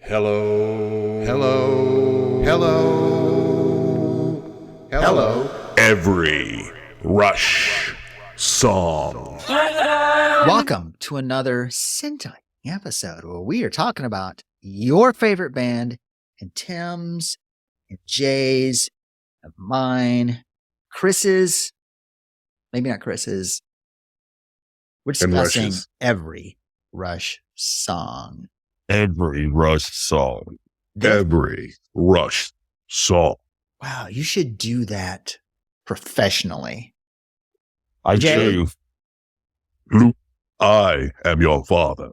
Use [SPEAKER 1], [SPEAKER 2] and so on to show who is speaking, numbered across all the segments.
[SPEAKER 1] Hello.
[SPEAKER 2] Hello. Hello. Hello.
[SPEAKER 1] Every Rush song.
[SPEAKER 2] Welcome to another scintillating episode where we are talking about your favorite band and Tim's and Jay's and mine, Chris's, maybe not Chris's. We're
[SPEAKER 1] And
[SPEAKER 2] discussing
[SPEAKER 1] Rush's.
[SPEAKER 2] every Rush song.
[SPEAKER 3] Every Rush song.
[SPEAKER 1] Every Rush song.
[SPEAKER 2] Wow, you should do that professionally.
[SPEAKER 3] I
[SPEAKER 2] Jay?
[SPEAKER 3] do.
[SPEAKER 1] Luke, I am your father.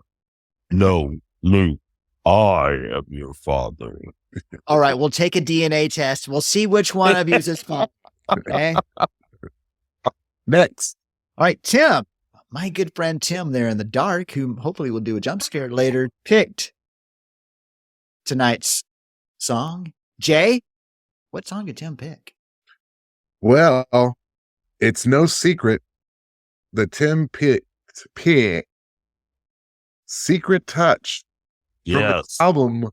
[SPEAKER 3] No, Luke, I am your father.
[SPEAKER 2] All right, we'll take a DNA test. We'll see which one of you is his father. Okay.
[SPEAKER 1] Next.
[SPEAKER 2] All right, Tim, my good friend Tim there in the dark, who hopefully will do a jump scare later, picked tonight's song. Jay, what song did Tim pick?
[SPEAKER 4] Well, it's no secret that Tim picked Secret Touch from the
[SPEAKER 3] Yes.
[SPEAKER 4] album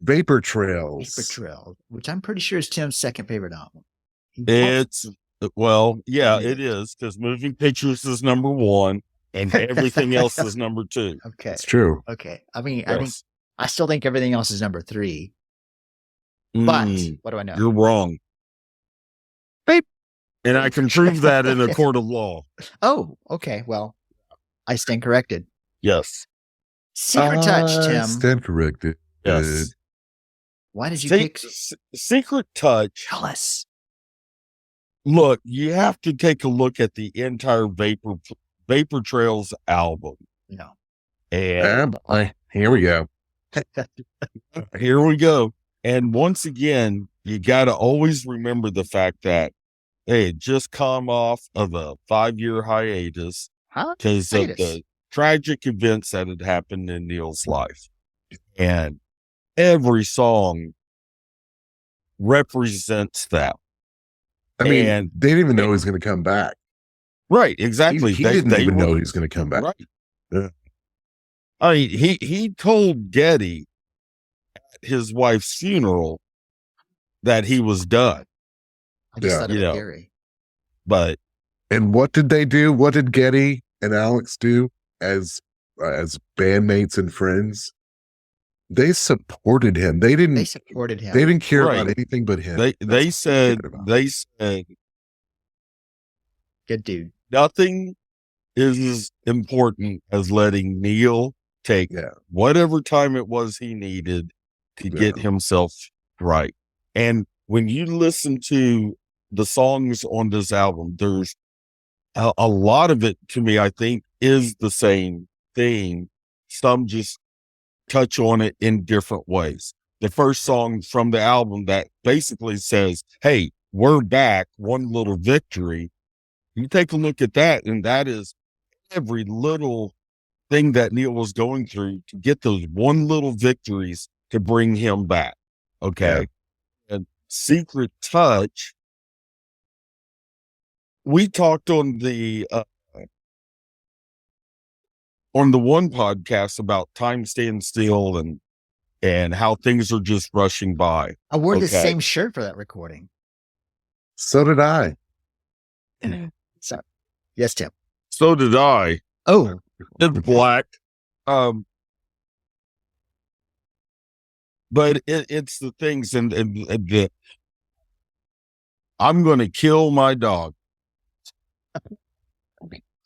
[SPEAKER 4] Vapor Trails.
[SPEAKER 2] Paper Trail, which I'm pretty sure is Tim's second favorite album.
[SPEAKER 3] It's, well, yeah, it is, because Moving Pictures is number one, and everything else is number two.
[SPEAKER 2] Okay.
[SPEAKER 4] It's true.
[SPEAKER 2] Okay. I mean,
[SPEAKER 3] Yes.
[SPEAKER 2] I still think everything else is number 3, but
[SPEAKER 3] Mm,
[SPEAKER 2] what do I know?
[SPEAKER 3] you're wrong.
[SPEAKER 2] Beep.
[SPEAKER 3] And I can prove that in a court of law.
[SPEAKER 2] Oh, okay. Well, I stand corrected.
[SPEAKER 3] Yes.
[SPEAKER 2] Secret Touch, Tim.
[SPEAKER 4] Stand corrected.
[SPEAKER 3] Yes.
[SPEAKER 2] Why did you
[SPEAKER 3] Se-
[SPEAKER 2] pick?
[SPEAKER 3] Secret Touch.
[SPEAKER 2] Tell us.
[SPEAKER 3] Look, you have to take a look at the entire Vapor Trails album.
[SPEAKER 2] No.
[SPEAKER 3] And
[SPEAKER 4] Here we go.
[SPEAKER 3] here we go. And once again, you got to always remember the fact that they had just come off of a 5-year hiatus
[SPEAKER 2] Huh?
[SPEAKER 3] because of
[SPEAKER 2] Hiatus.
[SPEAKER 3] the tragic events that had happened in Neil's life. And every song represents that.
[SPEAKER 4] I mean,
[SPEAKER 3] And-
[SPEAKER 4] they didn't even know he was going to come back.
[SPEAKER 3] Right, exactly.
[SPEAKER 4] He didn't even know he was going to come back.
[SPEAKER 3] Right.
[SPEAKER 4] Yeah.
[SPEAKER 3] I mean, he told Geddy at his wife's funeral that he was done.
[SPEAKER 2] I just
[SPEAKER 4] Yeah.
[SPEAKER 2] thought it
[SPEAKER 3] You
[SPEAKER 2] was
[SPEAKER 3] know.
[SPEAKER 2] Gary.
[SPEAKER 3] But
[SPEAKER 4] And what did they do? What did Getty and Alex do as bandmates and friends? They supported him. They
[SPEAKER 2] They
[SPEAKER 4] didn't.
[SPEAKER 2] supported him.
[SPEAKER 4] They didn't care about
[SPEAKER 3] Right.
[SPEAKER 4] anything but him.
[SPEAKER 3] they
[SPEAKER 4] That's what
[SPEAKER 3] said
[SPEAKER 4] cared about.
[SPEAKER 3] they said
[SPEAKER 2] Good dude.
[SPEAKER 3] nothing is as important as letting Neil take
[SPEAKER 4] Yeah.
[SPEAKER 3] whatever time it was he needed to get himself right. And when you listen to the songs on this album, there's a lot of it, to me, I think, is the same thing. Some just touch on it in different ways. The first song from the album that basically says, "Hey, we're back, one little victory." You take a look at that, and that is every little thing that Neil was going through to get those one little victories to bring him back. Okay. And Secret Touch, we talked on the one podcast about time stands still and how things are just rushing by.
[SPEAKER 2] I wore the
[SPEAKER 3] Okay.
[SPEAKER 2] same shirt for that recording.
[SPEAKER 4] So did I.
[SPEAKER 2] So, yes, Tim.
[SPEAKER 3] So did I.
[SPEAKER 2] Oh,
[SPEAKER 3] It's black. But it's the things and the I'm going to kill my dog.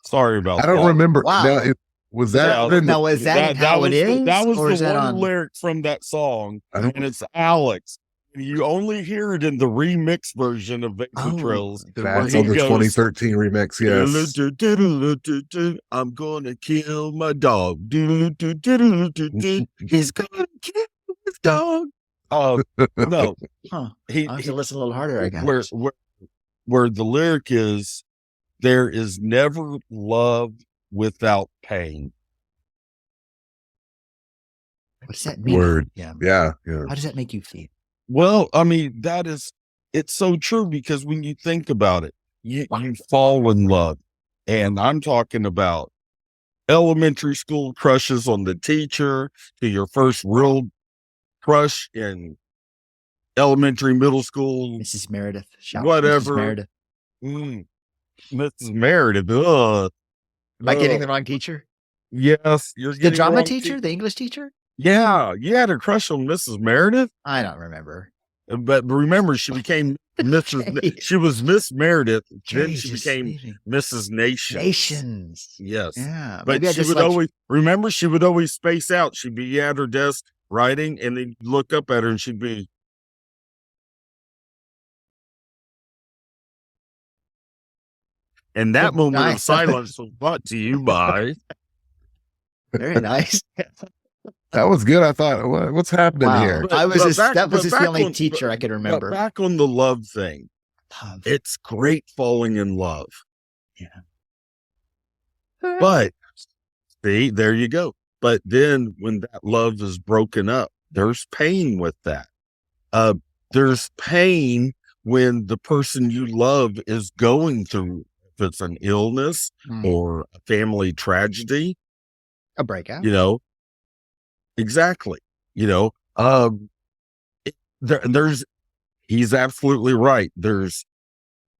[SPEAKER 3] Sorry about
[SPEAKER 4] I don't
[SPEAKER 3] that.
[SPEAKER 4] remember.
[SPEAKER 2] Wow.
[SPEAKER 4] Now, was that
[SPEAKER 3] Yeah,
[SPEAKER 4] in the-
[SPEAKER 2] now is that how it is?
[SPEAKER 3] That was
[SPEAKER 2] or
[SPEAKER 3] the
[SPEAKER 2] is that
[SPEAKER 3] one
[SPEAKER 2] on?
[SPEAKER 3] lyric from that song,
[SPEAKER 4] I don't-
[SPEAKER 3] and it's Alex. You only hear it in the remix version of Vapor
[SPEAKER 2] Oh,
[SPEAKER 3] Trails.
[SPEAKER 2] the
[SPEAKER 3] where
[SPEAKER 4] That's
[SPEAKER 3] he
[SPEAKER 4] on the
[SPEAKER 3] goes,
[SPEAKER 4] 2013 remix. Yes.
[SPEAKER 3] I'm gonna kill my dog. He's gonna kill his dog. No,
[SPEAKER 2] Huh.
[SPEAKER 3] he,
[SPEAKER 2] I have to listen a little harder, I guess.
[SPEAKER 3] where the lyric is, there is never love without pain.
[SPEAKER 2] What does that mean?
[SPEAKER 4] Word.
[SPEAKER 2] Yeah.
[SPEAKER 4] Yeah. Yeah.
[SPEAKER 2] How does that make you feel?
[SPEAKER 3] Well, I mean, it's so true because when you think about it, you fall in love. And I'm talking about elementary school crushes on the teacher to your first real crush in elementary, middle school,
[SPEAKER 2] Mrs. Meredith. Shout out
[SPEAKER 3] whatever.
[SPEAKER 2] Mrs. Meredith.
[SPEAKER 3] Mrs. Meredith. Ugh.
[SPEAKER 2] Am I getting the wrong teacher?
[SPEAKER 3] Yes, you're
[SPEAKER 2] The
[SPEAKER 3] getting
[SPEAKER 2] drama
[SPEAKER 3] wrong
[SPEAKER 2] teacher? The English teacher?
[SPEAKER 3] Yeah, you had a crush on Mrs. Meredith,
[SPEAKER 2] I don't remember.
[SPEAKER 3] but remember, she became Mrs. She was Miss Meredith, then she
[SPEAKER 2] Jesus,
[SPEAKER 3] became
[SPEAKER 2] leaving.
[SPEAKER 3] Mrs. Nation.
[SPEAKER 2] Nations.
[SPEAKER 3] Yes.
[SPEAKER 2] Yeah.
[SPEAKER 3] But
[SPEAKER 2] Maybe I
[SPEAKER 3] she
[SPEAKER 2] just
[SPEAKER 3] would
[SPEAKER 2] like,
[SPEAKER 3] always remember. She would always space out. She'd be at her desk writing, and then you'd look up at her, and she'd be. And that
[SPEAKER 2] Oh,
[SPEAKER 3] moment of
[SPEAKER 2] nice.
[SPEAKER 3] silence was brought to you by.
[SPEAKER 2] very nice.
[SPEAKER 4] That was good. I thought, what's happening
[SPEAKER 2] Wow.
[SPEAKER 4] here?
[SPEAKER 3] But-
[SPEAKER 2] I was
[SPEAKER 3] but
[SPEAKER 2] just,
[SPEAKER 3] back-
[SPEAKER 2] that was
[SPEAKER 3] but
[SPEAKER 2] just the
[SPEAKER 3] back
[SPEAKER 2] only
[SPEAKER 3] on-
[SPEAKER 2] teacher I could
[SPEAKER 3] But
[SPEAKER 2] remember.
[SPEAKER 3] back on the love thing,
[SPEAKER 2] Love.
[SPEAKER 3] it's great falling in love.
[SPEAKER 2] Yeah.
[SPEAKER 3] But see, there you go. But then when that love is broken up, there's pain with that. There's pain when the person you love is going through, if it's an illness
[SPEAKER 2] Mm.
[SPEAKER 3] or a family tragedy,
[SPEAKER 2] A breakout.
[SPEAKER 3] you know. Exactly. You know, there's, he's absolutely right. There's,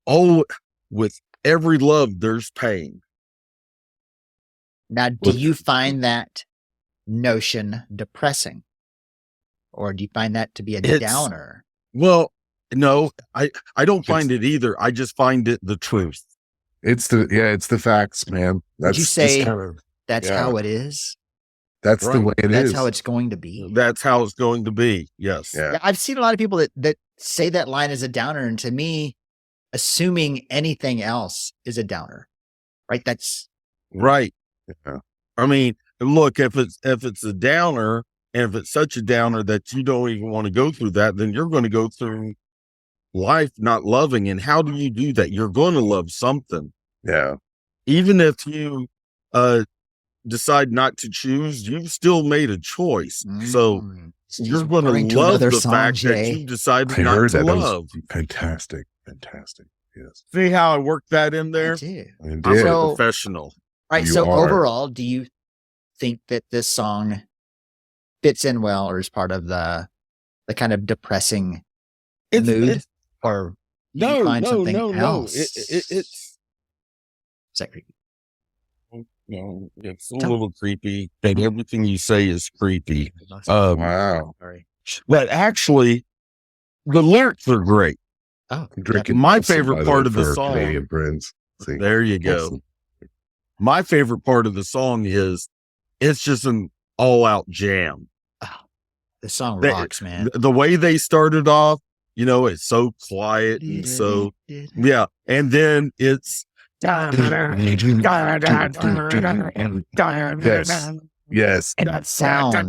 [SPEAKER 3] with every love, there's pain.
[SPEAKER 2] Now, do
[SPEAKER 4] Well-
[SPEAKER 2] you find that notion depressing? Or do you find that to be a
[SPEAKER 3] It's-
[SPEAKER 2] downer?
[SPEAKER 3] Well, no, I don't
[SPEAKER 4] It's-
[SPEAKER 3] find it either. I just find it the truth.
[SPEAKER 4] It's the facts, man. That's
[SPEAKER 2] you
[SPEAKER 4] just
[SPEAKER 2] say-
[SPEAKER 4] kinda-
[SPEAKER 2] That's
[SPEAKER 4] Yeah.
[SPEAKER 2] how it is.
[SPEAKER 4] that's the
[SPEAKER 3] Right.
[SPEAKER 4] way it is.
[SPEAKER 2] That's how it's going to be.
[SPEAKER 3] That's how it's going to be. Yes.
[SPEAKER 4] Yeah.
[SPEAKER 2] Yeah, I've seen a lot of people that say that line is a downer, and to me, assuming anything else is a downer, right? That's
[SPEAKER 3] Right.
[SPEAKER 4] Yeah.
[SPEAKER 3] I mean, look, if it's a downer, and if it's such a downer that you don't even want to go through that, then you're going to go through life not loving. And how do you do that? You're going to love something.
[SPEAKER 4] Yeah.
[SPEAKER 3] Even if you decide not to choose, you've still made a choice. So
[SPEAKER 2] Mm.
[SPEAKER 3] you're going
[SPEAKER 2] Referring
[SPEAKER 3] to
[SPEAKER 2] to
[SPEAKER 3] love
[SPEAKER 2] another
[SPEAKER 3] the
[SPEAKER 2] song,
[SPEAKER 3] fact that
[SPEAKER 2] Jay.
[SPEAKER 3] you decided
[SPEAKER 4] I
[SPEAKER 3] not
[SPEAKER 4] heard
[SPEAKER 3] to
[SPEAKER 4] that. That
[SPEAKER 3] love.
[SPEAKER 4] was fantastic. Fantastic. Yes.
[SPEAKER 3] See how I worked that in
[SPEAKER 2] I
[SPEAKER 3] there?
[SPEAKER 2] do.
[SPEAKER 4] I
[SPEAKER 3] I'm
[SPEAKER 4] did.
[SPEAKER 2] So-
[SPEAKER 3] a professional.
[SPEAKER 2] Right.
[SPEAKER 4] You
[SPEAKER 2] So
[SPEAKER 4] are.
[SPEAKER 2] overall, do you think that this song fits in well, or is part of the kind of depressing mood, or do you find something else?
[SPEAKER 3] It's
[SPEAKER 2] is that creepy?
[SPEAKER 3] no, it's a
[SPEAKER 2] Tell-
[SPEAKER 3] little creepy. And everything you say is creepy.
[SPEAKER 4] Wow.
[SPEAKER 2] Sorry.
[SPEAKER 3] But actually, the lyrics are great.
[SPEAKER 2] Oh,
[SPEAKER 4] I'm drinking
[SPEAKER 3] My
[SPEAKER 4] Nelson,
[SPEAKER 3] favorite
[SPEAKER 4] by
[SPEAKER 3] part
[SPEAKER 4] way,
[SPEAKER 3] of the
[SPEAKER 4] for our
[SPEAKER 3] song-
[SPEAKER 4] Canadian friends. See,
[SPEAKER 3] There you go.
[SPEAKER 4] Nelson.
[SPEAKER 3] My favorite part of the song is it's just an all-out jam.
[SPEAKER 2] the song
[SPEAKER 3] They-
[SPEAKER 2] rocks, man.
[SPEAKER 3] The way they started off, you know, it's so quiet and so yeah, and then it's
[SPEAKER 4] Yes.
[SPEAKER 2] And that sound.
[SPEAKER 4] I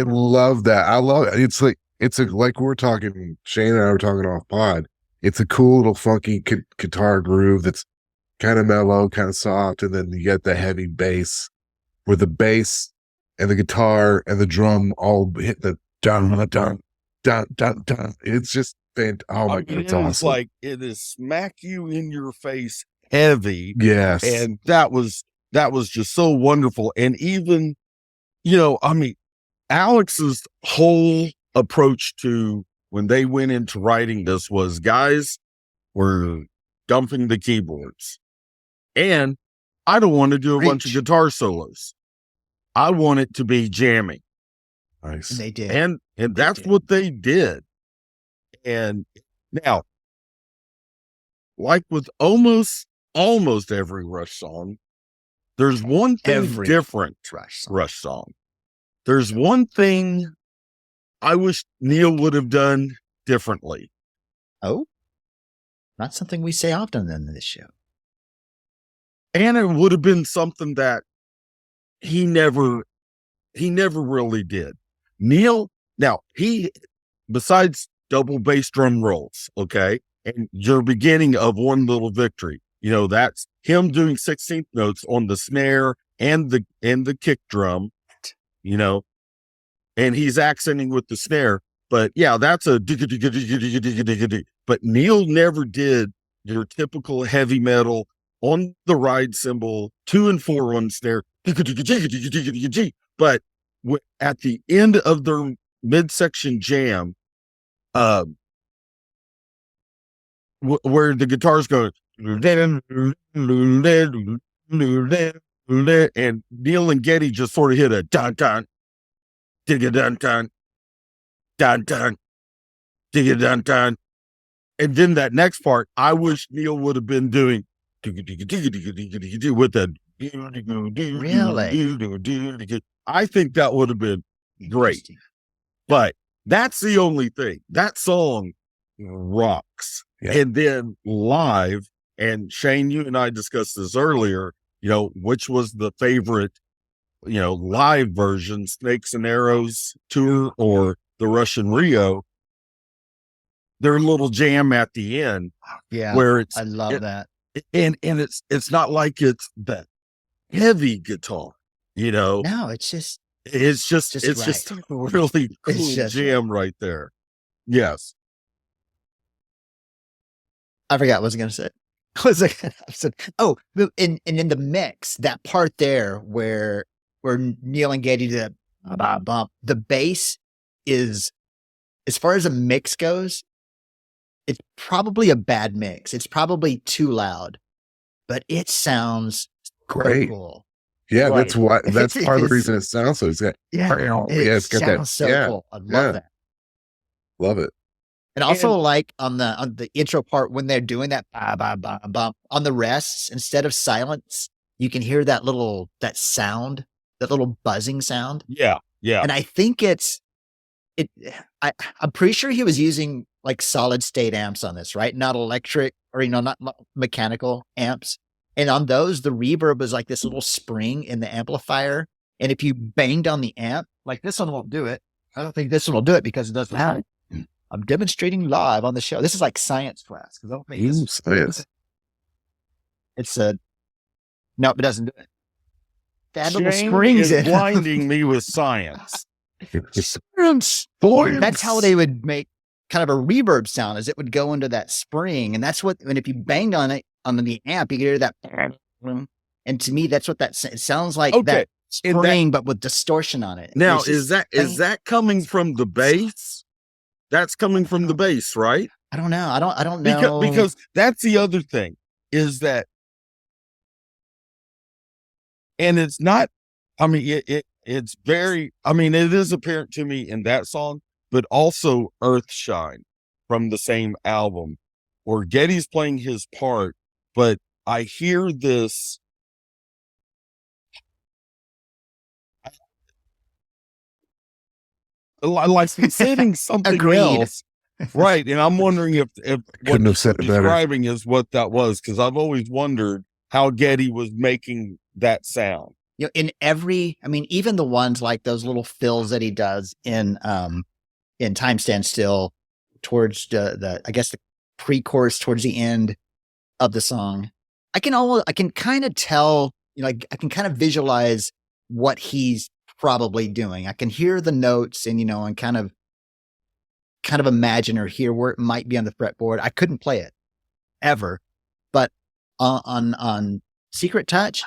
[SPEAKER 4] love that. I love it. It's like we're talking, Shane and I were talking off pod. It's a cool little funky guitar groove that's kind of mellow, kind of soft, and then you get the heavy bass where the bass and the guitar and the drum all hit the dun dun dun dun dun. It's just oh my god, it's awesome.
[SPEAKER 3] like it is smack you in your face heavy.
[SPEAKER 4] Yes.
[SPEAKER 3] And that was just so wonderful. And even, you know, I mean, Alex's whole approach to when they went into writing this was, guys, we're dumping the keyboards. And I don't want to do a bunch of
[SPEAKER 2] Preach.
[SPEAKER 3] guitar solos. I want it to be jamming.
[SPEAKER 4] Nice.
[SPEAKER 2] And they did.
[SPEAKER 3] And that's
[SPEAKER 2] did.
[SPEAKER 3] what they did. And now, like with almost every Rush song, there's one thing
[SPEAKER 2] Every
[SPEAKER 3] different. Rush song. There's one thing I wish Neil would have done differently.
[SPEAKER 2] Oh, not something we say often in this show.
[SPEAKER 3] And it would have been something that he never really did. Neil, now besides double bass drum rolls, okay, and your beginning of One Little Victory, you know, that's him doing 16th notes on the snare and the kick drum, you know, and he's accenting with the snare. But yeah, that's a but Neil never did your typical heavy metal on the ride cymbal, 2 and 4 on snare, but at the end of their midsection jam, where the guitars go, and Neil and Geddy just sort of hit a dun dun, dig a dun dun, dun dun, dig a dun dun, and then that next part, I wish Neil would have been doing with that.
[SPEAKER 2] Really?
[SPEAKER 3] I think that would have been great.
[SPEAKER 2] Interesting.
[SPEAKER 3] But that's the only thing. That song rocks.
[SPEAKER 4] Yeah.
[SPEAKER 3] And then live, and Shane, you and I discussed this earlier, which was the favorite, live version, Snakes and Arrows tour or the Russian Rio. Their little jam at the end,
[SPEAKER 2] Yeah.
[SPEAKER 3] where it's,
[SPEAKER 2] I love that.
[SPEAKER 3] and it's not like it's that heavy guitar,
[SPEAKER 2] No, it's just
[SPEAKER 3] it's just
[SPEAKER 2] Just
[SPEAKER 3] it's
[SPEAKER 2] right.
[SPEAKER 3] just a really cool
[SPEAKER 2] just
[SPEAKER 3] jam right there. Yes.
[SPEAKER 2] I forgot what I was going to say. I said, oh, and in the mix, that part there where Neil and Geddy did that bump, the bass is, as far as a mix goes, it's probably a bad mix. It's probably too loud, but it sounds
[SPEAKER 4] Great.
[SPEAKER 2] cool.
[SPEAKER 4] Yeah,
[SPEAKER 2] Right.
[SPEAKER 4] that's why. That's part of the
[SPEAKER 2] It's-
[SPEAKER 4] reason it sounds so. It's got
[SPEAKER 2] Yeah,
[SPEAKER 4] it's got that.
[SPEAKER 2] sounds so
[SPEAKER 4] yeah,
[SPEAKER 2] cool. I love
[SPEAKER 4] yeah.
[SPEAKER 2] that.
[SPEAKER 4] love it.
[SPEAKER 2] And also, like on the intro part, when they're doing that bump on the rests, instead of silence, you can hear that sound, that little buzzing sound.
[SPEAKER 3] Yeah.
[SPEAKER 2] And I think I'm pretty sure he was using like solid state amps on this, right? Not electric or, not mechanical amps. And on those, the reverb was like this little spring in the amplifier. And if you banged on the amp, like this one won't do it. I don't think this one will do it because it doesn't have it. I'm demonstrating live on the show. This is like science class because I don't think
[SPEAKER 4] Science.
[SPEAKER 2] it's a nope, it doesn't do it. That little
[SPEAKER 3] Shane
[SPEAKER 2] springs
[SPEAKER 3] is
[SPEAKER 2] in.
[SPEAKER 3] blinding me with science.
[SPEAKER 2] Science. That's how they would make kind of a reverb sound, as it would go into that spring, and that's what. And if you banged on it on the amp, you could hear that. And to me, that's what it sounds like.
[SPEAKER 3] Okay.
[SPEAKER 2] That
[SPEAKER 3] And that-
[SPEAKER 2] spring, but with distortion on it.
[SPEAKER 3] Now,
[SPEAKER 2] It's just
[SPEAKER 3] is that coming from the bass? That's coming from the bass, right?
[SPEAKER 2] I don't know. I don't know
[SPEAKER 3] Because that's the other thing is that, and it's not. I mean, it's very. I mean, it is apparent to me in that song, but also Earthshine from the same album, where Geddy's playing his part, but I hear this. Like he's saying something
[SPEAKER 2] Agreed.
[SPEAKER 3] else, right? And I'm wondering if
[SPEAKER 4] Couldn't have said it better.
[SPEAKER 3] describing is what that was, because I've always wondered how Geddy was making that sound.
[SPEAKER 2] in every, I mean, even the ones like those little fills that he does in Time Stand Still towards the I guess the pre-chorus towards the end of the song, I can kind of tell, like I can kind of visualize what he's probably doing. I can hear the notes and and kind of imagine or hear where it might be on the fretboard. I couldn't play it ever, but on Secret Touch,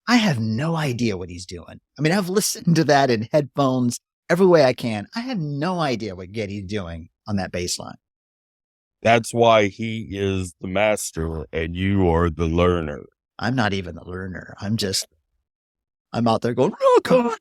[SPEAKER 2] I have no idea what he's doing. I mean, I've listened to that in headphones every way I can. I have no idea what Geddy's doing on that bass line.
[SPEAKER 3] That's why he is the master and you are the learner.
[SPEAKER 2] I'm not even the learner. I'm out there going, oh God.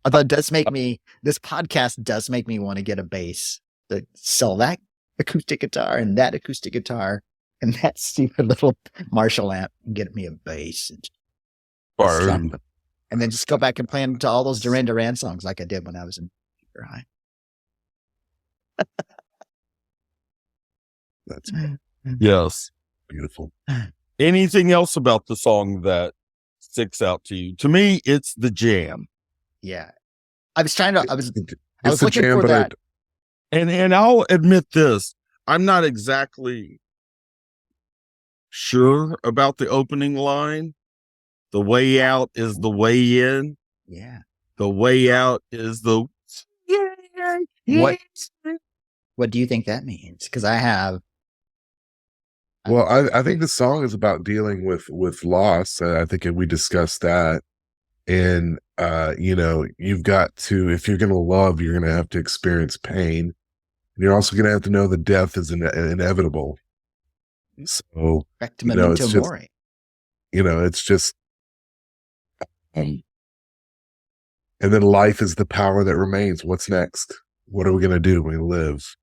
[SPEAKER 2] Although this podcast does make me want to get a bass to sell that acoustic guitar and that acoustic guitar and that stupid little Marshall amp and get me a bass and then just go back and play into all those Duran Duran songs like I did when I was in junior high.
[SPEAKER 4] That's
[SPEAKER 3] Yes.
[SPEAKER 4] beautiful.
[SPEAKER 3] Anything else about the song that sticks out to you? To me, it's the jam.
[SPEAKER 2] Yeah. I was trying to, I was
[SPEAKER 4] It's the
[SPEAKER 2] looking
[SPEAKER 4] jam,
[SPEAKER 2] for
[SPEAKER 4] but
[SPEAKER 2] that.
[SPEAKER 3] And I'll admit this, I'm not exactly sure about the opening line. The way out is the way in.
[SPEAKER 2] Yeah.
[SPEAKER 3] The way out is the
[SPEAKER 2] What do you think that means? Because
[SPEAKER 4] Well, I think the song is about dealing with loss. I think we discussed that, And you've got to, if you're going to love, you're going to have to experience pain. And you're also going to have to know that death is inevitable. So,
[SPEAKER 2] Back to
[SPEAKER 4] it's
[SPEAKER 2] Memento
[SPEAKER 4] just,
[SPEAKER 2] Mori.
[SPEAKER 4] it's just, and then life is the power that remains. What's next? What are we going to do when we live?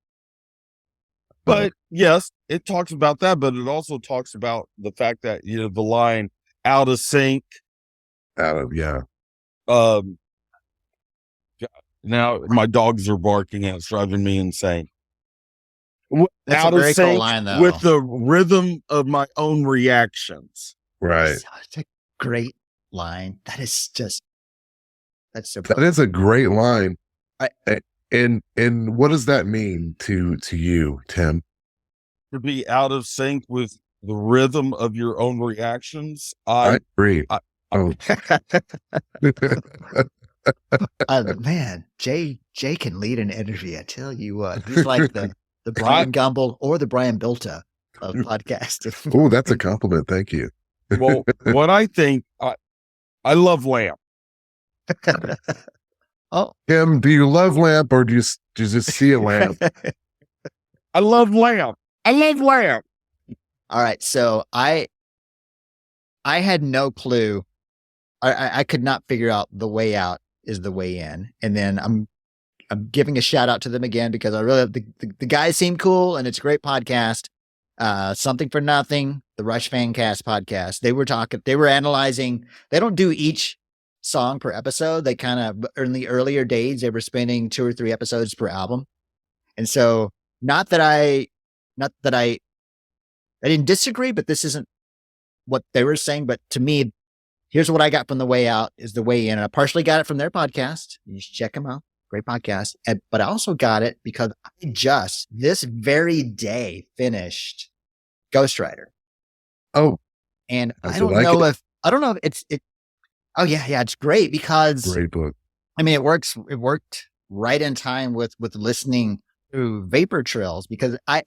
[SPEAKER 3] But yes, it talks about that, but it also talks about the fact that, the line out of sync.
[SPEAKER 4] Yeah.
[SPEAKER 3] Now my dogs are barking and it's driving me insane.
[SPEAKER 2] That's
[SPEAKER 3] Out
[SPEAKER 2] a
[SPEAKER 3] of
[SPEAKER 2] very cool
[SPEAKER 3] sync
[SPEAKER 2] line, though.
[SPEAKER 3] with the rhythm of my own reactions.
[SPEAKER 4] Right.
[SPEAKER 2] Such a great line. That's so.
[SPEAKER 4] That is a great line.
[SPEAKER 2] I-
[SPEAKER 4] And what does that mean to you, Tim?
[SPEAKER 3] To be out of sync with the rhythm of your own reactions.
[SPEAKER 4] I agree.
[SPEAKER 2] Man, Jay can lead an interview. I tell you what, he's like the Brian Gumble or the Brian Bilta of podcasting.
[SPEAKER 4] Oh, that's a compliment. Thank you.
[SPEAKER 3] Well, what I think, I love Lamb.
[SPEAKER 2] Oh,
[SPEAKER 4] Tim, do you love lamp or do you just see a lamp?
[SPEAKER 3] I love Lamb. I love Lamb.
[SPEAKER 2] All right, so I had no clue. I could not figure out the way out is the way in, and then I'm giving a shout out to them again because I really the guys seem cool and it's a great podcast. Something for Nothing, the Rush Fancast podcast. They were analyzing. They don't do each song per episode. They kind of, in the earlier days, they were spending 2 or 3 episodes per album. And so not that I didn't disagree, but this isn't what they were saying. But to me, here's what I got from The Way Out is The Way In. And I partially got it from their podcast. You should check them out. Great podcast. But I also got it because I just this very day finished Ghostwriter.
[SPEAKER 4] Oh,
[SPEAKER 2] and
[SPEAKER 4] how's
[SPEAKER 2] I
[SPEAKER 4] it
[SPEAKER 2] don't
[SPEAKER 4] like
[SPEAKER 2] know
[SPEAKER 4] it?
[SPEAKER 2] if it's Oh yeah, it's great because
[SPEAKER 4] great book.
[SPEAKER 2] I mean it worked right in time with listening to Vapor Trails because I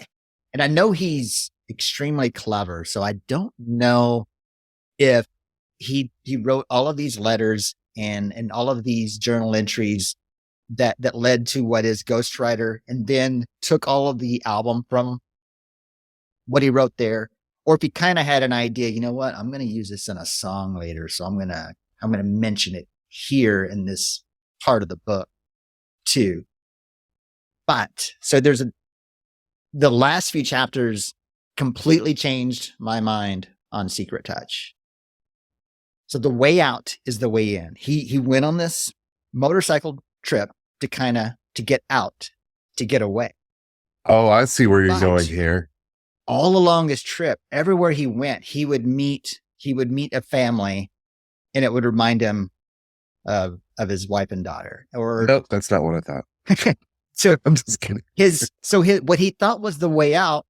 [SPEAKER 2] know he's extremely clever, so I don't know if he wrote all of these letters and all of these journal entries that led to what is Ghostwriter, and then took all of the album from what he wrote there, or if he kind of had an idea, you know what, I'm going to use this in a song later, so I'm going to mention it here in this part of the book too. But so the last few chapters completely changed my mind on Secret Touch. So the way out is the way in. He went on this motorcycle trip to get out, to get away.
[SPEAKER 4] Oh, I see where you're
[SPEAKER 2] But
[SPEAKER 4] going here.
[SPEAKER 2] all along this trip, everywhere he went, he would meet a family, and it would remind him of his wife and daughter. Or
[SPEAKER 4] Nope, that's not what I thought.
[SPEAKER 2] so
[SPEAKER 4] I'm just kidding.
[SPEAKER 2] what he thought was the way out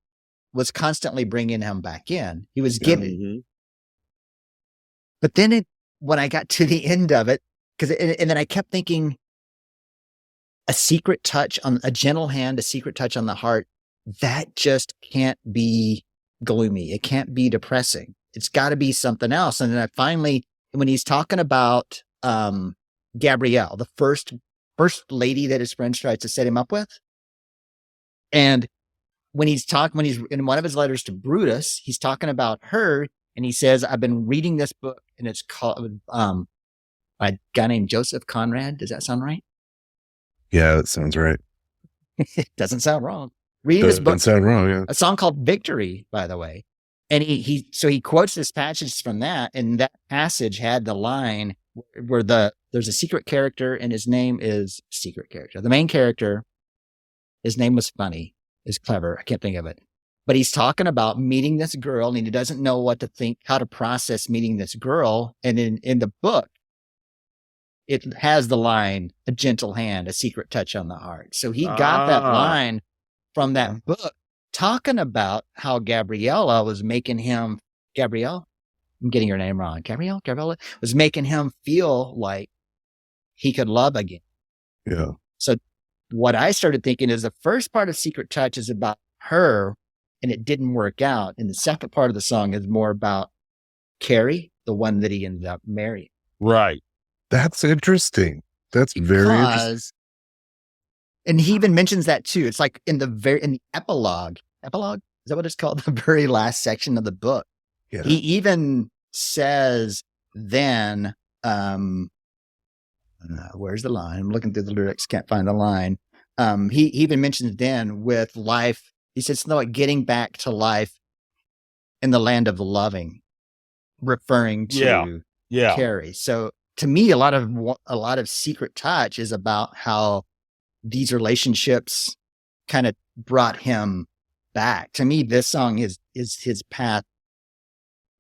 [SPEAKER 2] was constantly bringing him back in. He was getting, but then when I got to the end of it, and then I kept thinking, a secret touch on a gentle hand, a secret touch on the heart, that just can't be gloomy. It can't be depressing. It's got to be something else. And then I finally, when he's talking about Gabrielle, the first lady that his friends tried to set him up with, and when he's in one of his letters to Brutus, he's talking about her, and he says, "I've been reading this book, and it's called by a guy named Joseph Conrad." Does that sound right?
[SPEAKER 4] Yeah, that sounds right.
[SPEAKER 2] It doesn't sound wrong. Reading this
[SPEAKER 4] Doesn't
[SPEAKER 2] book,
[SPEAKER 4] sound wrong. Yeah.
[SPEAKER 2] a song called Victory, by the way. And he quotes this passage from that, and that passage had the line where there's a secret character, and his name is secret character. The main character, his name was funny, is clever. I can't think of it. But he's talking about meeting this girl, and he doesn't know what to think, how to process meeting this girl. And in the book, it has the line, "A gentle hand, a secret touch on the heart." So he got that line from that book, talking about how Gabriella was making him, Gabrielle, I'm getting her name wrong. Gabriella was making him feel like he could love again.
[SPEAKER 4] Yeah.
[SPEAKER 2] So what I started thinking is the first part of Secret Touch is about her, and it didn't work out. And the second part of the song is more about Carrie, the one that he ended up marrying.
[SPEAKER 3] Right.
[SPEAKER 4] That's interesting. That's very interesting.
[SPEAKER 2] Because, and he even mentions that too. It's like in the epilogue. Epilogue? Is that what it's called? The very last section of the book.
[SPEAKER 4] Yeah.
[SPEAKER 2] He even says then, where's the line? I'm looking through the lyrics, can't find the line. He even mentions then with life, he says, no, like getting back to life in the land of the loving, referring to
[SPEAKER 3] Yeah.
[SPEAKER 2] Carrie. So to me, a lot of Secret Touch is about how these relationships kind of brought him back. To me, this song is his path,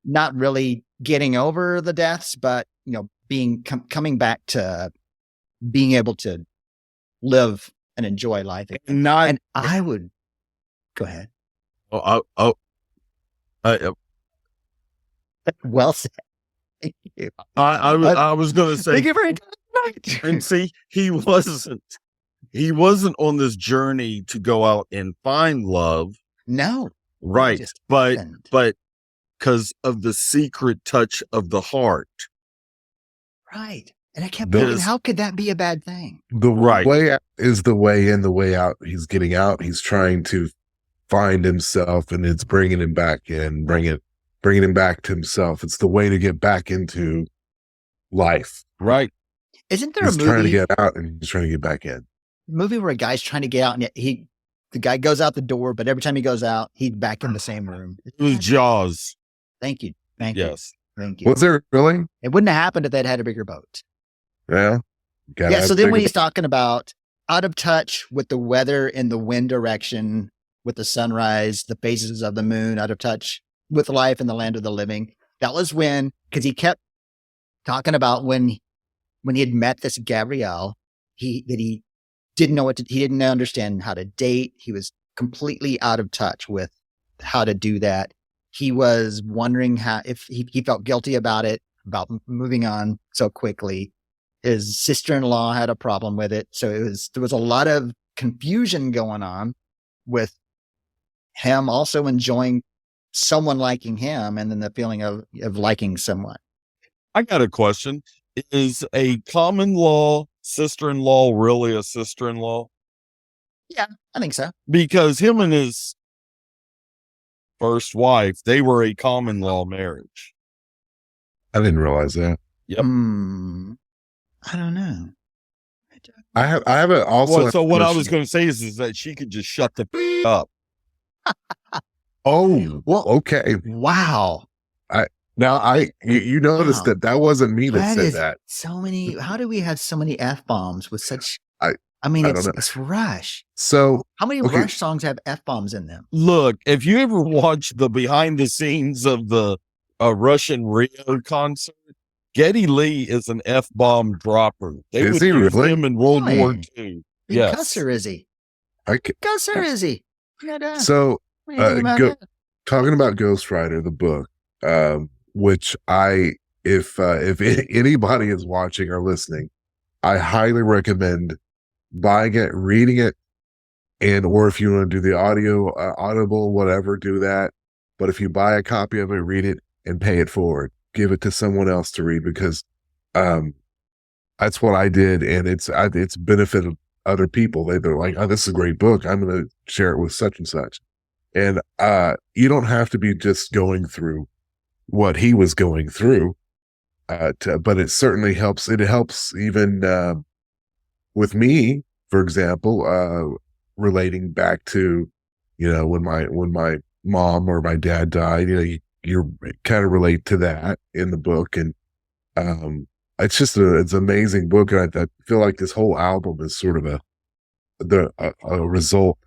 [SPEAKER 2] not really getting over the deaths, but coming back to being able to live and enjoy life. And I would go ahead. Well said. Thank you.
[SPEAKER 3] I was going to say,
[SPEAKER 2] Thank you very much.
[SPEAKER 3] and see, he wasn't on this journey to go out and find love.
[SPEAKER 2] No,
[SPEAKER 3] Right.
[SPEAKER 2] just
[SPEAKER 3] But
[SPEAKER 2] happened.
[SPEAKER 3] because of the secret touch of the heart.
[SPEAKER 2] Right. And I kept
[SPEAKER 4] Those-
[SPEAKER 2] thinking, how could that be a bad thing?
[SPEAKER 4] The
[SPEAKER 3] Right.
[SPEAKER 4] way out is the way in, the way out. He's getting out. He's trying to find himself, and it's bringing him back in, bringing him back to himself. It's the way to get back into life.
[SPEAKER 3] Right.
[SPEAKER 2] Isn't there
[SPEAKER 4] He's
[SPEAKER 2] a
[SPEAKER 4] trying to
[SPEAKER 2] movie
[SPEAKER 4] get out, and he's trying to get back in.
[SPEAKER 2] where a guy's trying to get out and the guy goes out the door, but every time he goes out, he's back in the same room.
[SPEAKER 3] It was Jaws.
[SPEAKER 2] Thank you. Thank you.
[SPEAKER 3] Yes.
[SPEAKER 2] Thank you.
[SPEAKER 4] Was there really?
[SPEAKER 2] It wouldn't have happened if they'd had a bigger boat.
[SPEAKER 4] Yeah. Gotta
[SPEAKER 2] Yeah.
[SPEAKER 4] have
[SPEAKER 2] So then
[SPEAKER 4] bigger-
[SPEAKER 2] when he's talking about out of touch with the weather and the wind direction, with the sunrise, the phases of the moon, out of touch with life in the land of the living. That was because he kept talking about when he had met this Gabrielle, he didn't know he didn't understand how to date. He was completely out of touch with how to do that. He was wondering if he felt guilty about it, about moving on so quickly. His sister-in-law had a problem with it. So there was a lot of confusion going on with him also enjoying someone liking him, and then the feeling of liking someone.
[SPEAKER 3] I got a question. Is a common law sister-in-law really a sister-in-law?
[SPEAKER 2] I think so.
[SPEAKER 3] Because him and his first wife, they were a common law marriage.
[SPEAKER 4] I didn't realize that.
[SPEAKER 3] Yep.
[SPEAKER 2] I don't know.
[SPEAKER 4] I have a also.
[SPEAKER 3] Well,
[SPEAKER 4] have
[SPEAKER 3] so
[SPEAKER 4] a
[SPEAKER 3] what I was
[SPEAKER 4] question.
[SPEAKER 3] going to say is that she could just shut the up.
[SPEAKER 4] Oh,
[SPEAKER 2] Well,
[SPEAKER 4] okay.
[SPEAKER 2] wow.
[SPEAKER 4] Now you noticed
[SPEAKER 2] Wow.
[SPEAKER 4] that wasn't me that
[SPEAKER 2] That
[SPEAKER 4] said
[SPEAKER 2] is
[SPEAKER 4] that.
[SPEAKER 2] so many. How do we have so many F bombs with such?
[SPEAKER 4] I
[SPEAKER 2] mean,
[SPEAKER 4] don't know.
[SPEAKER 2] it's Rush.
[SPEAKER 4] So
[SPEAKER 2] How many
[SPEAKER 4] Okay.
[SPEAKER 2] Rush songs have F bombs in them?
[SPEAKER 3] Look, if you ever watch the behind the scenes of the Russian Rio concert, Geddy Lee is an F-bomb dropper. They
[SPEAKER 4] Is
[SPEAKER 3] would
[SPEAKER 4] he
[SPEAKER 3] use
[SPEAKER 4] really?
[SPEAKER 3] him in World
[SPEAKER 2] Really?
[SPEAKER 3] War II.
[SPEAKER 2] Big
[SPEAKER 3] Yes.
[SPEAKER 2] cusser is he?
[SPEAKER 4] I ca-
[SPEAKER 2] Cusser is he? Yeah,
[SPEAKER 4] so
[SPEAKER 2] what do you think about
[SPEAKER 4] go-
[SPEAKER 2] that?
[SPEAKER 4] talking about Ghost Rider, the book, which if anybody is watching or listening, I highly recommend buying it, reading it, or if you want to do the Audible, whatever, do that. But if you buy a copy of it, read it and pay it forward. Give it to someone else to read, because that's what I did, and it's benefited other people. They're like, "Oh, this is a great book. I'm going to share it with such and such." And you don't have to be just going through what he was going through, but it certainly helps. It helps even with me, for example, relating back to, when my mom or my dad died. You kind of relate to that in the book, and it's just it's an amazing book. And I feel like this whole album is sort of a result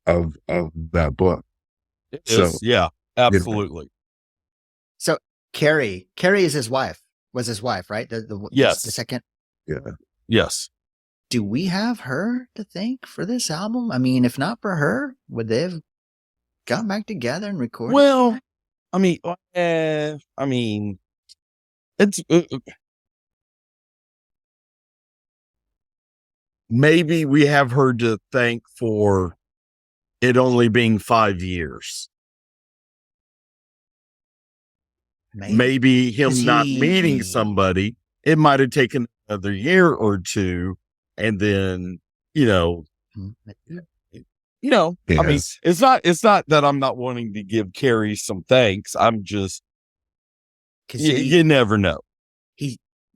[SPEAKER 4] of that book. So-
[SPEAKER 3] Yeah, absolutely.
[SPEAKER 2] So Carrie is his wife. Was his wife, right? The
[SPEAKER 3] Yes.
[SPEAKER 2] The second.
[SPEAKER 3] Yes.
[SPEAKER 2] Do we have her to thank for this album? I mean, if not for her, would they have got back together and recorded?
[SPEAKER 3] Well, I mean, it's maybe we have her to thank for it only being 5 years. Maybe him
[SPEAKER 2] Is
[SPEAKER 3] not
[SPEAKER 2] he-
[SPEAKER 3] meeting somebody. It might have taken another year or two, and then you know, I mean,
[SPEAKER 4] Yes.
[SPEAKER 3] it's not that I'm not wanting to give Carrie some thanks. I'm just
[SPEAKER 2] Because
[SPEAKER 3] you never know.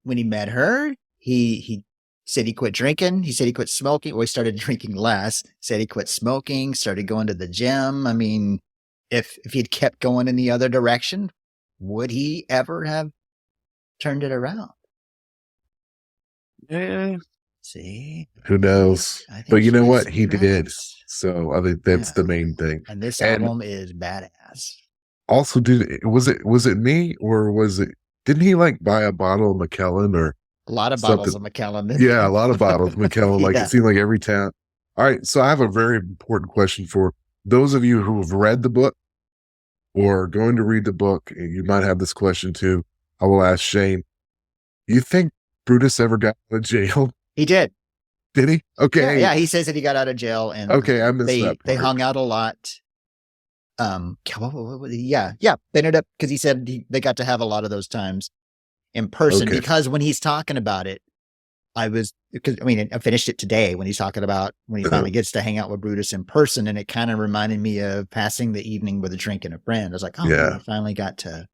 [SPEAKER 2] when he met her, he said he quit drinking. He said he quit smoking. Well, he started drinking less. Said he quit smoking. Started going to the gym. I mean, if he'd kept going in the other direction, would he ever have turned it around?
[SPEAKER 3] Yeah.
[SPEAKER 2] See,
[SPEAKER 4] Who knows?
[SPEAKER 2] I think
[SPEAKER 4] But you know
[SPEAKER 2] she
[SPEAKER 4] what?
[SPEAKER 2] has
[SPEAKER 4] He did.
[SPEAKER 2] regrets.
[SPEAKER 4] So I think that's
[SPEAKER 2] Yeah.
[SPEAKER 4] the main thing.
[SPEAKER 2] And this
[SPEAKER 4] And-
[SPEAKER 2] album is badass.
[SPEAKER 4] Also, was it me or was it? Didn't he like buy a bottle of Macallan or
[SPEAKER 2] A lot of
[SPEAKER 4] something?
[SPEAKER 2] bottles of Macallan.
[SPEAKER 4] Yeah, a lot of bottles of Macallan. Like
[SPEAKER 2] Yeah.
[SPEAKER 4] it seemed like every town. All right, so I have a very important question for those of you who have read the book or are going to read the book. And you might have this question too. I will ask Shane. You think Brutus ever got out of jail?
[SPEAKER 2] He did.
[SPEAKER 4] Did he? Okay.
[SPEAKER 2] Yeah, he says that he got out of jail and
[SPEAKER 4] Okay, I missed
[SPEAKER 2] they
[SPEAKER 4] that
[SPEAKER 2] they
[SPEAKER 4] part.
[SPEAKER 2] hung out a lot. Yeah. They ended up because he said they got to have a lot of those times in person
[SPEAKER 4] Okay.
[SPEAKER 2] because when he's talking about it, I finished it today when he's talking about when he finally gets to hang out with Brutus in person, and it kind of reminded me of passing the evening with a drink and a friend. I was like, oh,
[SPEAKER 4] Yeah.
[SPEAKER 2] I finally got to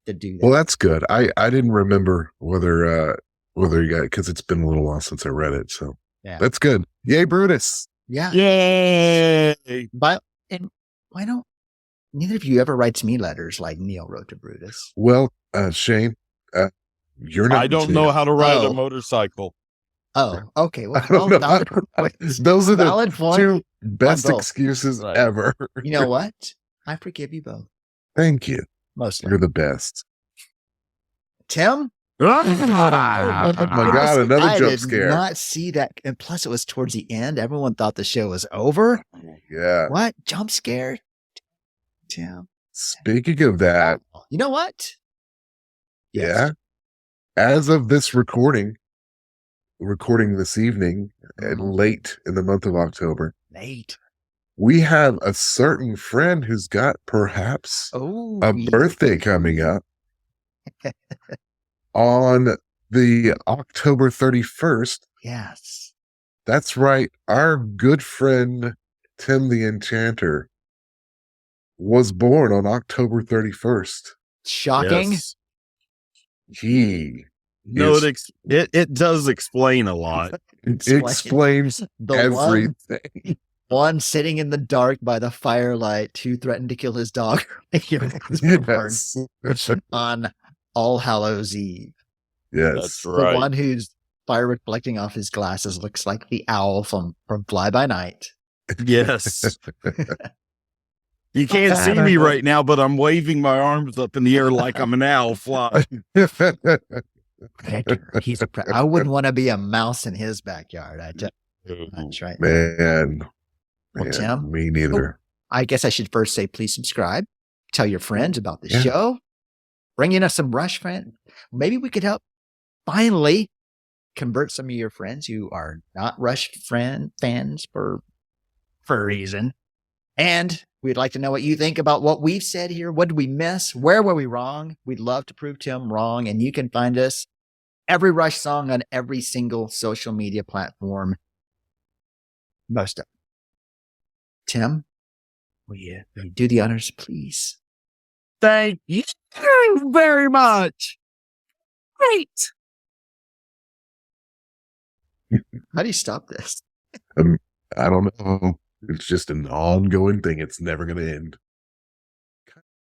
[SPEAKER 2] do that.
[SPEAKER 4] Well, that's good. I didn't remember whether you got it because it's been a little while since I read it. So
[SPEAKER 2] Yeah.
[SPEAKER 4] that's good. Yay, Brutus.
[SPEAKER 2] Yeah.
[SPEAKER 3] Yay!
[SPEAKER 2] And why don't neither of you ever writes me letters like Neil wrote to Brutus?
[SPEAKER 4] Well, Shane, you're not.
[SPEAKER 3] I don't know how to ride
[SPEAKER 2] Oh.
[SPEAKER 3] a motorcycle.
[SPEAKER 2] Oh, okay. Well,
[SPEAKER 4] I don't know.
[SPEAKER 2] valid points.
[SPEAKER 4] Those are the
[SPEAKER 2] Valid point.
[SPEAKER 4] two best
[SPEAKER 2] both.
[SPEAKER 4] excuses
[SPEAKER 3] Right.
[SPEAKER 4] ever.
[SPEAKER 2] You know what? I forgive you both.
[SPEAKER 4] Thank you.
[SPEAKER 2] Mostly.
[SPEAKER 4] You're the best.
[SPEAKER 2] Tim?
[SPEAKER 4] Oh my God, another
[SPEAKER 2] I
[SPEAKER 4] jump
[SPEAKER 2] did
[SPEAKER 4] scare.
[SPEAKER 2] not see that. And plus, it was towards the end. Everyone thought the show was over.
[SPEAKER 4] Yeah.
[SPEAKER 2] What? Jump scare? Tim.
[SPEAKER 4] Speaking of that,
[SPEAKER 2] You know what?
[SPEAKER 4] yeah. As of this recording this evening and
[SPEAKER 2] Mhm.
[SPEAKER 4] late in the month of October,
[SPEAKER 2] Nate.
[SPEAKER 4] we have a certain friend who's got perhaps
[SPEAKER 2] Oh.
[SPEAKER 4] a birthday coming up on the October 31st.
[SPEAKER 2] Yes.
[SPEAKER 4] That's right. Our good friend Tim the Enchanter was born on October 31st.
[SPEAKER 2] Shocking.
[SPEAKER 3] Yes.
[SPEAKER 4] He
[SPEAKER 3] No,
[SPEAKER 4] is-
[SPEAKER 3] it does explain a lot.
[SPEAKER 4] explains
[SPEAKER 2] The
[SPEAKER 4] everything.
[SPEAKER 2] one sitting in the dark by the firelight who threatened to kill his dog he was born
[SPEAKER 4] Yes.
[SPEAKER 2] on All Hallows Eve.
[SPEAKER 4] Yes.
[SPEAKER 3] That's
[SPEAKER 2] The
[SPEAKER 3] right.
[SPEAKER 2] one whose fire reflecting off his glasses looks like the owl from Fly By Night.
[SPEAKER 3] Yes. You can't see me right now, but I'm waving my arms up in the air like I'm an owl fly.
[SPEAKER 2] Predator. He's a I wouldn't want to be a mouse in his backyard. That's right.
[SPEAKER 4] Man.
[SPEAKER 2] Well,
[SPEAKER 4] Man,
[SPEAKER 2] Tim?
[SPEAKER 4] me neither.
[SPEAKER 2] I guess I should first say please subscribe. Tell your friends about the
[SPEAKER 4] Yeah.
[SPEAKER 2] show. Bring in us some Rush fans. Maybe we could help finally convert some of your friends who are not Rush fans for a reason. And we'd like to know what you think about what we've said here. What did we miss? Where were we wrong? We'd love to prove Tim wrong. And you can find us every Rush song on every single social media platform. Most of them. Tim, will you do the honors, please?
[SPEAKER 3] Thank you very much. Great.
[SPEAKER 2] How do you stop this?
[SPEAKER 4] I don't know. It's just an ongoing thing. It's never going to end.